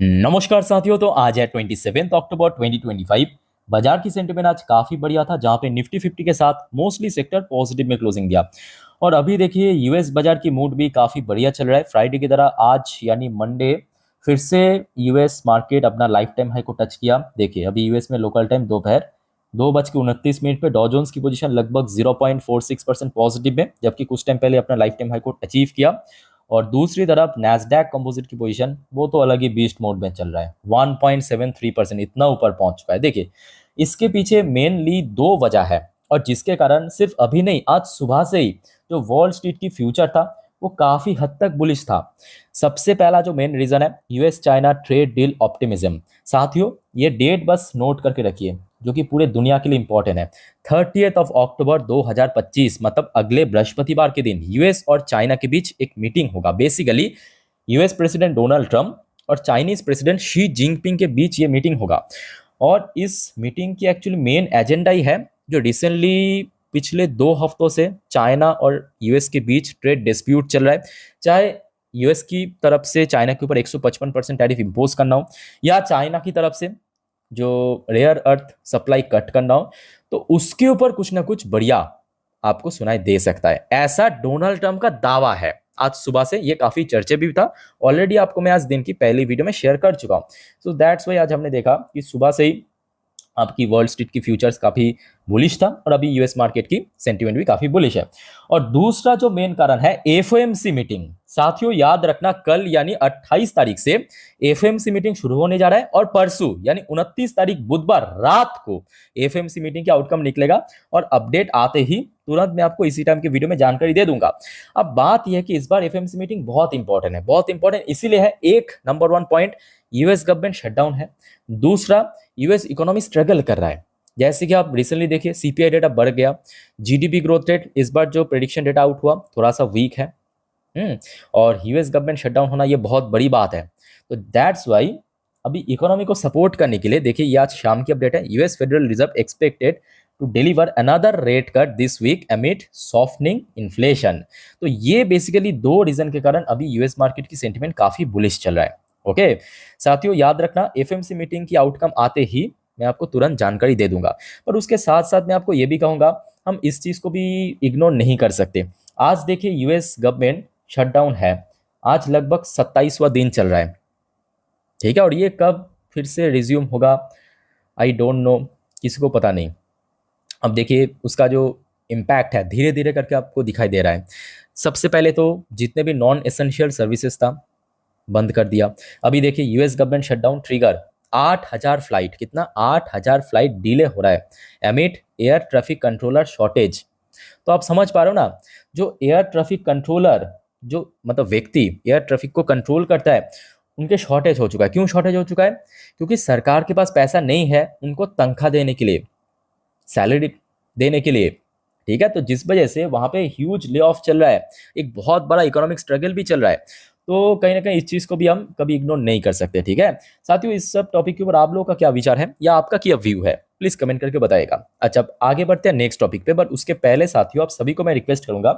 नमस्कार साथियों। तो आज है 27 अक्टूबर 2025। बाजार की सेंटीमेंट आज काफी बढ़िया था, जहां पे निफ्टी 50 के साथ मोस्टली सेक्टर पॉजिटिव में क्लोजिंग दिया। और अभी देखिए यूएस बाजार की मूड भी काफी बढ़िया चल रहा है। फ्राइडे की तरह आज यानी मंडे फिर से यूएस मार्केट अपना लाइफ टाइम हाई को टच किया। देखिए अभी यूएस में लोकल टाइम दोपहर 2:29 पे डॉ जोन्स की पोजीशन लगभग 0.46% पॉजिटिव में, जबकि कुछ टाइम पहले अपना लाइफ टाइम हाई को अचीव किया। और दूसरी तरफ नैस्डैक कंपोजिट की पोजीशन वो तो अलग ही बीस्ट मोड में चल रहा है, 1.73% इतना ऊपर पहुंच चुका है। देखिए इसके पीछे मेनली दो वजह है, और जिसके कारण सिर्फ अभी नहीं, आज सुबह से ही जो वॉल स्ट्रीट की फ्यूचर था वो काफी हद तक बुलिश था। सबसे पहला जो मेन रीजन है US China trade deal optimism. साथियों ये डेट बस नोट करके रखिए, जो कि पूरे दुनिया के लिए इंपॉर्टेंट है। 30 अक्टूबर 2025 मतलब अगले बृहस्पतिवार के दिन यूएस और चाइना के बीच एक मीटिंग होगा। Basically US president Donald Trump और चाइनीज प्रेसिडेंट शी जिनपिंग के बीच ये मीटिंग होगा। और इस मीटिंग की एक्चुअली मेन एजेंडा ही है जो रिसेंटली पिछले 2 हफ्तों से चाइना और यूएस के बीच ट्रेड डिस्प्यूट चल रहा है। चाहे यूएस की तरफ से चाइना के ऊपर 155% टैरिफ इंपोज करना हो, या चाइना की तरफ से जो रेयर अर्थ सप्लाई कट करना हो, तो उसके ऊपर कुछ ना कुछ बढ़िया आपको सुनाई दे सकता है, ऐसा डोनाल्ड ट्रंप का दावा है। आज सुबह से ये काफी चर्चे भी था। ऑलरेडी आपको मैं आज दिन की पहली वीडियो में शेयर कर चुका हूं। सो दैट्स वाई आज हमने देखा कि सुबह से ही आपकी वर्ल्ड स्ट्रीट की फ्यूचर्स काफी बुलिश था, और अभी यूएस मार्केट की सेंटीमेंट भी काफी बुलिश है। और दूसरा जो मेन कारण है एफओएमसी मीटिंग। साथियों याद रखना, कल यानी 28 तारीख से एफओएमसी मीटिंग शुरू होने जा रहा है, और परसों यानी 29 तारीख बुधवार रात को एफओएमसी मीटिंग का आउटकम निकलेगा। और अपडेट आते ही तुरंत मैं आपको इसी टाइम की वीडियो में जानकारी दे दूंगा। अब बात यह है कि इस बार एफओएमसी मीटिंग बहुत इंपॉर्टेंट है, बहुत इंपॉर्टेंट इसीलिए है, एक number 1 point US government shutdown है, दूसरा यूएस इकोनॉमी स्ट्रगल कर रहा है। जैसे कि आप रिसेंटली देखिए सीपीआई डेटा बढ़ गया, जीडीपी ग्रोथ रेट इस बार जो प्रेडिक्शन डेटा आउट हुआ थोड़ा सा वीक है। और यूएस गवर्नमेंट शटडाउन होना ये बहुत बड़ी बात है। तो दैट्स वाई अभी इकोनॉमी को सपोर्ट करने के लिए देखिए ये आज शाम की अपडेट है, US Federal Reserve expected to deliver another rate cut this week amid softening inflation. तो ये बेसिकली दो रीजन के कारण अभी यूएस मार्केट की सेंटिमेंट काफी बुलिश चल रहा है। ओके साथियों याद रखना, एफएमसी मीटिंग की आउटकम आते ही मैं आपको तुरंत जानकारी दे दूंगा। पर उसके साथ साथ मैं आपको यह भी कहूंगा, हम इस चीज को भी इग्नोर नहीं कर सकते। आज देखिए यूएस गवर्नमेंट शटडाउन है, आज लगभग 27वां दिन चल रहा है, ठीक है। और ये कब फिर से रिज्यूम होगा आई डोंट नो, किसी को पता नहीं। अब देखिए उसका जो इम्पैक्ट है धीरे धीरे करके आपको दिखाई दे रहा है। सबसे पहले तो जितने भी नॉन एसेंशियल सर्विसेज था बंद कर दिया। अभी देखिए US government shutdown trigger 8,000 flight, कितना 8,000 फ्लाइट डिले हो रहा है emit air traffic controller shortage. तो आप समझ पा रहे हो ना, जो एयर ट्रैफिक कंट्रोलर जो मतलब व्यक्ति एयर ट्रैफिक को कंट्रोल करता है उनके शॉर्टेज हो चुका है। क्यों शॉर्टेज हो चुका है? क्योंकि सरकार के पास पैसा नहीं है उनको तनख्वाह देने के लिए, सैलरी देने के लिए, ठीक है। तो जिस वजह से वहां पे ह्यूज ले ऑफ चल रहा है, एक बहुत बड़ा इकोनॉमिक स्ट्रगल भी चल रहा है। तो कहीं ना कहीं इस चीज को भी हम कभी इग्नोर नहीं कर सकते, ठीक है। साथियों इस सब टॉपिक के ऊपर आप लोगों का क्या विचार है या आपका क्या व्यू है, प्लीज कमेंट करके बताइएगा। अच्छा अब आगे बढ़ते हैं नेक्स्ट टॉपिक पे, बट उसके पहले साथियों आप सभी को मैं रिक्वेस्ट करूंगा,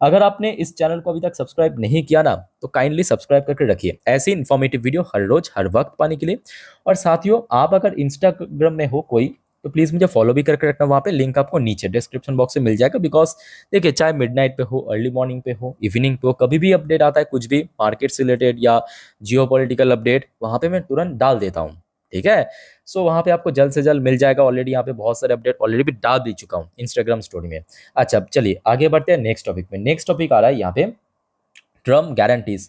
अगर आपने इस चैनल को अभी तक सब्सक्राइब नहीं किया ना, तो काइंडली सब्सक्राइब करके रखिए ऐसी इन्फॉर्मेटिव वीडियो हर रोज हर वक्त पाने के लिए। और साथियों आप अगर इंस्टाग्राम में हो कोई, तो प्लीज मुझे फॉलो भी करके रखना, वहां पे लिंक आपको नीचे डिस्क्रिप्शन बॉक्स में मिल जाएगा। बिकॉज देखिए चाहे मिडनाइट पे हो, अर्ली मॉर्निंग पे हो, इवनिंग पे हो, कभी भी अपडेट आता है कुछ भी मार्केट से रिलेटेड या जियो पॉलिटिकल अपडेट, वहां पे मैं तुरंत डाल देता हूँ, ठीक है। सो वहां पे आपको जल्द से जल्द मिल जाएगा। ऑलरेडी यहाँ पे बहुत सारे अपडेट ऑलरेडी भी डाल दे चुका हूँ इंस्टाग्राम स्टोरी में। अच्छा अब चलिए आगे बढ़ते हैं नेक्स्ट टॉपिक में। नेक्स्ट टॉपिक आ रहा है यहाँ पे, Trump guarantees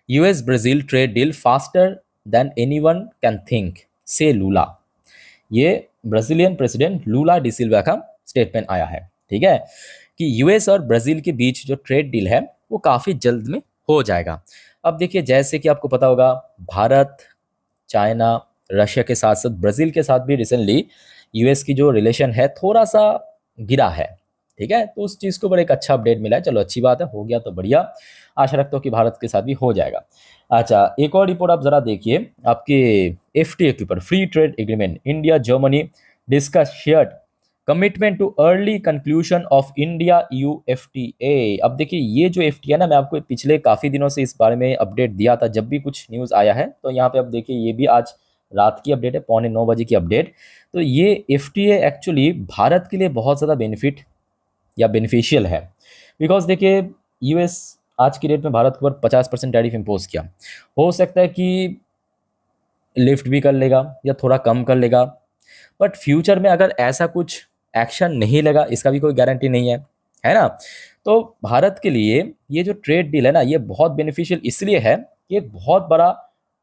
US Brazil trade deal faster than anyone can think से लूला। ये ब्राजीलियन प्रेसिडेंट लूला डी सिल्वा का स्टेटमेंट आया है, ठीक है, कि यूएस और ब्राजील के बीच जो ट्रेड डील है वो काफी जल्द में हो जाएगा। अब देखिए जैसे कि आपको पता होगा, भारत, चाइना, रशिया के साथ साथ ब्राजील के साथ भी रिसेंटली यूएस की जो रिलेशन है थोड़ा सा गिरा है, ठीक है। तो उस चीज को बड़ा एक अच्छा अपडेट मिला है, चलो अच्छी बात है, हो गया तो बढ़िया। आशा रखता हूँ कि भारत के साथ भी हो जाएगा। अच्छा एक और रिपोर्ट आप जरा देखिए, आपके एफटीए के ऊपर, free trade agreement India Germany discuss shared commitment too early conclusion of India you FTA. अब देखिए ये जो एफटीए ना, मैं आपको पिछले काफ़ी दिनों से इस बारे में अपडेट दिया था जब भी कुछ न्यूज़ आया है। तो यहाँ पे अब देखिए ये भी आज रात की अपडेट है, 9:45 की अपडेट। तो ये एफटीए एक्चुअली भारत के लिए बहुत ज़्यादा बेनिफिट या बेनिफिशियल है। बिकॉज देखिए यूएस आज की डेट में भारत के ऊपर 50% टैरिफ इम्पोज किया। हो सकता है कि लिफ्ट भी कर लेगा या थोड़ा कम कर लेगा, बट फ्यूचर में अगर ऐसा कुछ एक्शन नहीं लगा, इसका भी कोई गारंटी नहीं है ना। तो भारत के लिए ये जो ट्रेड डील है ना, ये बहुत बेनिफिशियल इसलिए है कि एक बहुत बड़ा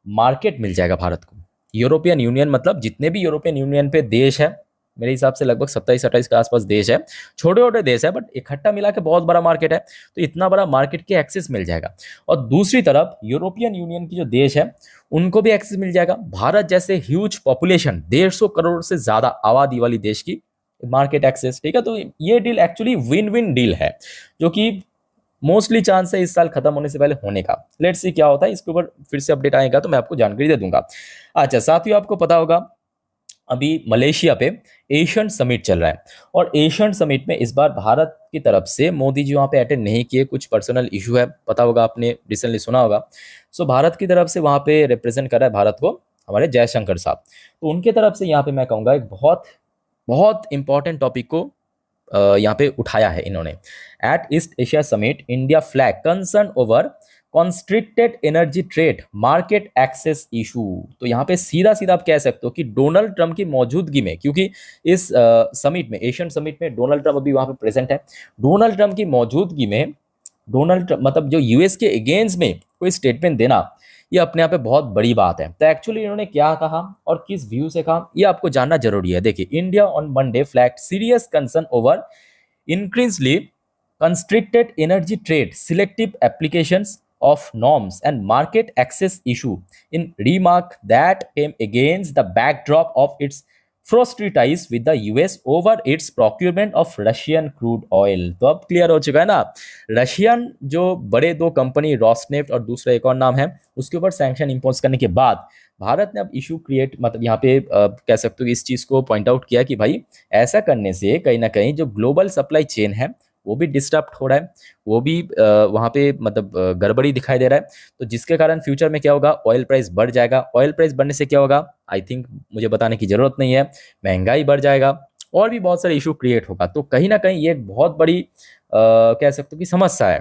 मार्केट मिल जाएगा भारत को। यूरोपियन यूनियन, मतलब जितने भी यूरोपियन यूनियन पे देश है, मेरे हिसाब से लगभग 27-28 के आसपास देश है, छोटे छोटे देश है बट इकट्ठा मिला के बहुत बड़ा मार्केट है। तो इतना बड़ा मार्केट के एक्सेस मिल जाएगा। और दूसरी तरफ यूरोपियन यूनियन की जो देश है उनको भी एक्सेस मिल जाएगा। भारत जैसे ह्यूज पॉपुलेशन, 150 करोड़ से ज्यादा आबादी वाली देश की मार्केट एक्सेस, ठीक है। तो ये deal actually win win deal है, जो कि मोस्टली चांस है इस साल खत्म होने से पहले होने का। लेट्स सी क्या होता है, इसके ऊपर फिर से अपडेट आएगा तो मैं आपको जानकारी दे दूंगा। अच्छा साथियों, आपको पता होगा अभी मलेशिया पे एशियन समिट चल रहा है, और एशियन समिट में इस बार भारत की तरफ से मोदी जी वहाँ पे अटेंड नहीं किए, कुछ पर्सनल इशू है, पता होगा, आपने रिसेंटली सुना होगा। सो भारत की तरफ से वहाँ पे रिप्रेजेंट कर रहा है भारत को हमारे जयशंकर साहब। तो उनके तरफ से यहाँ पे मैं कहूँगा एक बहुत बहुत इंपॉर्टेंट टॉपिक को यहाँ पे उठाया है इन्होंने। At East Asia summit India flag concern over constricted energy trade market access issue. तो यहाँ पे सीधा सीधा आप कह सकते हो कि डोनाल्ड ट्रम्प की मौजूदगी में, क्योंकि इस समिट में, एशियन समिट में डोनाल्ड ट्रम्प अभी वहाँ पे प्रेजेंट है, डोनाल्ड ट्रम्प की मौजूदगी में डोनाल्ड ट्रम्प मतलब जो यूएस के अगेंस्ट में कोई स्टेटमेंट देना, ये अपने आप पे बहुत बड़ी बात है। तो एक्चुअली इन्होंने क्या कहा और किस व्यू से कहा, ये आपको जानना जरूरी है। देखिए, India on Monday flagged serious concern over increasingly constricted energy trade, selective applications of norms and market access issue in remark that came against the backdrop of its frosty ties with the US over its procurement of Russian crude oil। तो अब clear हो चुका है ना, Russian जो बड़े दो company Rosneft और दूसरा एक और नाम है, उसके ऊपर सैंक्शन इंपोज करने के बाद भारत ने अब इशू क्रिएट, मतलब यहाँ पे कह सकते हो कि इस चीज़ को पॉइंट आउट किया कि भाई ऐसा करने से कहीं ना कहीं जो ग्लोबल सप्लाई चेन है वो भी डिस्टर्ब हो रहा है, वो भी वहाँ पे मतलब गड़बड़ी दिखाई दे रहा है। तो जिसके कारण फ्यूचर में क्या होगा, ऑयल प्राइस बढ़ जाएगा। ऑयल प्राइस बढ़ने से क्या होगा, आई थिंक मुझे बताने की जरूरत नहीं है, महंगाई बढ़ जाएगा और भी बहुत सारे इशू क्रिएट होगा। तो कहीं ना कहीं ये एक बहुत बड़ी कह सकते हो कि समस्या है।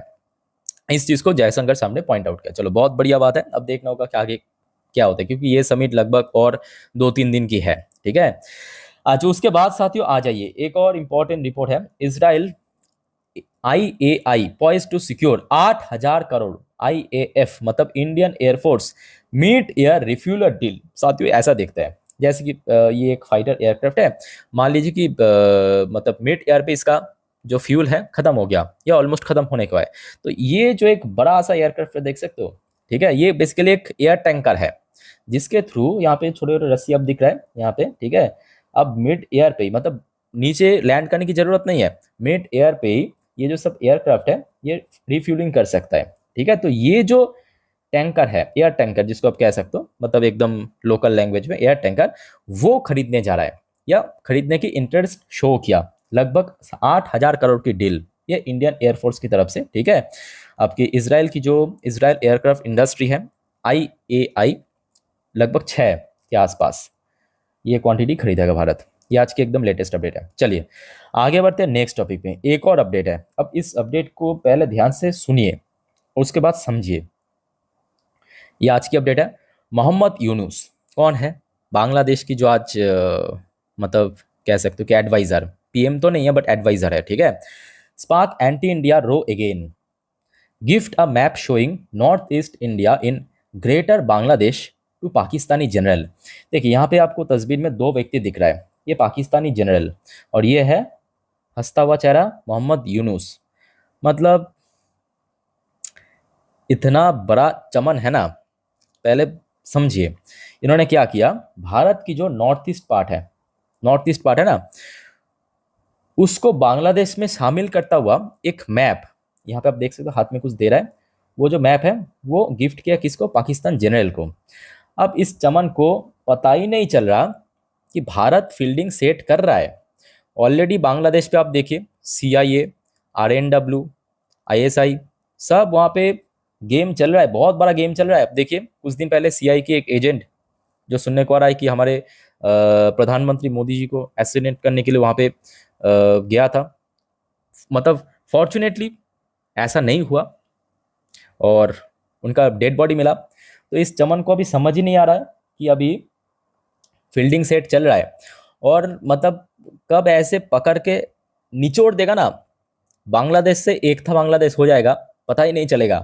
इस चीज़ को जयशंकर सामने पॉइंट आउट किया। चलो बहुत बढ़िया बात है, अब देखना होगा कि आगे क्या होता है, क्योंकि ये समिट लगभग और 2-3 दिन की है, ठीक है। अच्छा उसके बाद साथियों आ जाइए, एक और इंपॉर्टेंट रिपोर्ट है। Israel IAI poise to secure 8,000 crore IAF मतलब Indian air force mid air refueller deal. साथियों ऐसा देखता है जैसे कि ये एक फाइटर एयरक्राफ्ट है, मान लीजिए कि मतलब मिड एयर पे इसका जो फ्यूल है खत्म हो गया या ऑलमोस्ट खत्म होने का है। तो ये जो एक बड़ा सा एयरक्राफ्ट देख सकते हो, ठीक है, ये बेसिकली एक एयर टैंकर है जिसके थ्रू यहाँ पे छोटे छोटे रस्सी अब दिख रहा है यहाँ पे, ठीक है। अब मिड एयर पे ही, मतलब नीचे लैंड करने की जरूरत नहीं है, मिड एयर पे ही ये जो सब एयरक्राफ्ट है ये रिफ्यूलिंग कर सकता है, ठीक है। तो ये जो टैंकर है, एयर टैंकर जिसको आप कह सकते हो, मतलब एकदम लोकल लैंग्वेज में एयर टैंकर, वो खरीदने जा रहा है या खरीदने की इंटरेस्ट शो किया। लगभग 8,000 करोड़ की डील ये इंडियन एयरफोर्स की तरफ से, ठीक है। आपकी इसराइल की जो इसराइल एयरक्राफ्ट इंडस्ट्री है IAI, लगभग 6 के आसपास ये क्वांटिटी खरीदेगा भारत। ये आज की एकदम लेटेस्ट अपडेट है। चलिए आगे बढ़ते हैं नेक्स्ट टॉपिक पे। एक और अपडेट है, अब इस अपडेट को पहले ध्यान से सुनिए उसके बाद समझिए। ये आज की अपडेट है। मोहम्मद यूनुस कौन है, बांग्लादेश की जो आज मतलब कह सकते हो कि एडवाइजर, PM तो नहीं है बट एडवाइजर है, ठीक है। Spark anti India row again, gift a map showing north east India in greater Bangladesh to Pakistani general. देखिए यहाँ पे आपको तस्वीर में 2 व्यक्ति दिख रहा है, ये पाकिस्तानी जनरल और ये है हंसता हुआ चेहरा मोहम्मद यूनुस। मतलब इतना बड़ा चमन है ना, पहले समझिए इन्होंने क्या किया। भारत की जो नॉर्थ ईस्ट पार्ट है ना, उसको बांग्लादेश में शामिल करता हुआ एक मैप, यहाँ पे आप देख सकते हो हाथ में कुछ दे रहा है, वो जो मैप है वो गिफ्ट किया किसको, पाकिस्तान जनरल को। अब इस चमन को पता ही नहीं चल रहा कि भारत फील्डिंग सेट कर रहा है ऑलरेडी बांग्लादेश पे आप देखिए CIA, RNW, ISI सब वहाँ पे गेम चल रहा है, बहुत बड़ा गेम चल रहा है। अब देखिए कुछ दिन पहले CI के एक एजेंट जो सुनने को आ रहा है कि हमारे प्रधानमंत्री मोदी जी को असैसिनेट करने के लिए वहाँ पे गया था, मतलब फॉर्चुनेटली ऐसा नहीं हुआ और उनका डेड बॉडी मिला। तो इस चमन को अभी समझ ही नहीं आ रहा है कि अभी फील्डिंग सेट चल रहा है और मतलब कब ऐसे पकड़ के निचोड़ देगा ना, बांग्लादेश से एक था बांग्लादेश हो जाएगा, पता ही नहीं चलेगा।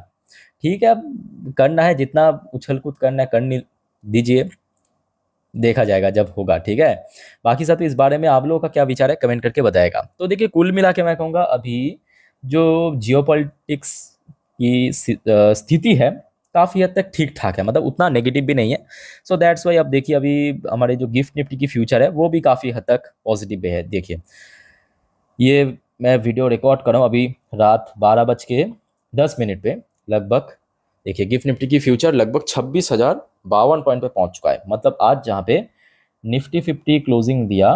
ठीक है, अब करना है जितना उछल कूद करना है करने दीजिए, देखा जाएगा जब होगा। ठीक है, बाकी साथ इस बारे में आप लोगों का क्या विचार है कमेंट करके बताएगा। तो देखिए कुल मिला के मैं कहूँगा अभी जो जियोपॉलिटिक्स की स्थिति है काफ़ी हद तक ठीक ठाक है, मतलब उतना नेगेटिव भी नहीं है। सो दैट्स वाई अब देखिए अभी हमारे जो गिफ्ट निफ्टी की फ्यूचर है वो भी काफ़ी हद तक पॉजिटिव है। देखिए ये मैं वीडियो रिकॉर्ड कर रहा हूँ अभी रात 12:10 पे लगभग। देखिए गिफ्ट निफ्टी की फ्यूचर लगभग 26,052 पॉइंट पे पहुंच चुका है। मतलब आज जहाँ पे निफ्टी 50 क्लोजिंग दिया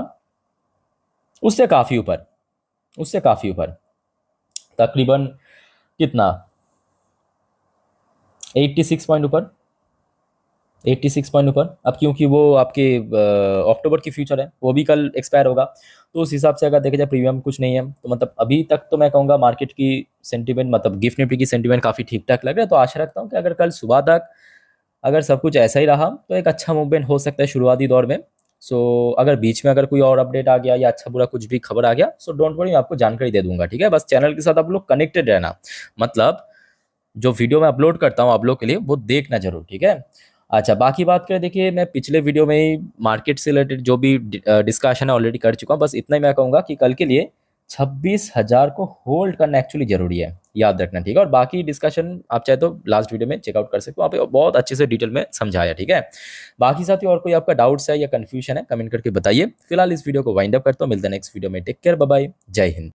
उससे काफ़ी ऊपर, उससे काफ़ी ऊपर, तकरीबन कितना 86 पॉइंट ऊपर, 86 पॉइंट ऊपर। अब क्योंकि वो आपके अक्टूबर की फ्यूचर है, वो भी कल एक्सपायर होगा, तो उस हिसाब से अगर देखा जाए प्रीमियम कुछ नहीं है। तो मतलब अभी तक तो मैं कहूँगा मार्केट की सेंटीमेंट, मतलब गिफ्ट निफ्टी की सेंटीमेंट काफ़ी ठीक ठाक लग रहा है। तो आशा रखता हूँ कि अगर कल सुबह तक अगर सब कुछ ऐसा ही रहा तो एक अच्छा मूवमेंट हो सकता है शुरुआती दौर में। सो अगर बीच में अगर कोई और अपडेट आ गया या अच्छा बुरा कुछ भी खबर आ गया, सो डोंट वरी, मैं आपको जानकारी दे दूंगा। ठीक है, बस चैनल के साथ आप लोग कनेक्टेड रहना, मतलब जो वीडियो मैं अपलोड करता हूँ आप लोग के लिए वो देखना जरूर। ठीक है, अच्छा बाकी बात करें, देखिए मैं पिछले वीडियो में ही मार्केट से रिलेटेड जो भी डिस्कशन है ऑलरेडी कर चुका हूँ। बस इतना ही मैं कहूँगा कि कल के लिए 26,000 को होल्ड करना एक्चुअली जरूरी है, याद रखना। ठीक है, और बाकी डिस्कशन आप चाहे तो लास्ट वीडियो में चेकआउट कर सकते हो, वहाँ पे बहुत अच्छे से डिटेल में समझाया। ठीक है, बाकी साथी और कोई आपका डाउट्स है या कन्फ्यूजन है कमेंट करके बताइए। फिलहाल इस वीडियो को वाइंड अप करता हूँ, मिलते हैं नेक्स्ट वीडियो में। टेक केयर, बाय बाय, जय हिंद।